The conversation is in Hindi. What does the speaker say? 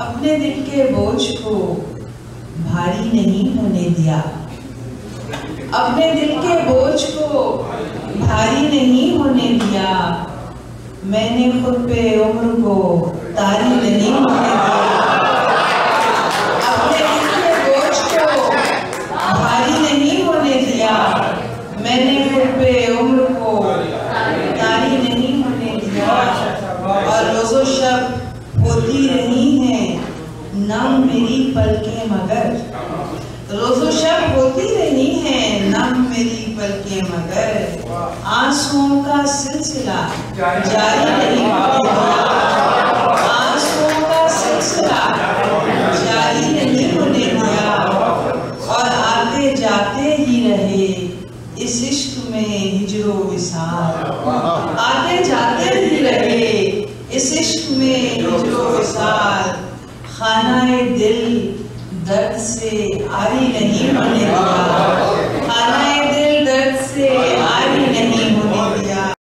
अपने दिल के बोझ को भारी नहीं होने दिया, अपने दिल के बोझ को भारी नहीं होने दिया। मैंने खुद पे उम्र को तारी नहीं होने दिया, अपने दिल के बोझ को भारी नहीं होने दिया। मैंने खुद पे उम्र को तारी नहीं होने दिया। और रोज़ो शब होती रही हैं नम मेरी पलकें, मगर रोज़ो शब होती रही हैं नम मेरी पलकें, मगर आंसुओं का सिलसिला जारी नहीं होने दिया, आंसुओं का सिलसिला जारी नहीं होने दिया। और आते जाते ही रहे इस इश्क में हिजरो विसाल, आते जाते ही रहे इस इश्क में हिजरो विसाल। खानाए दिल दर्द से आरी नहीं होने दिया,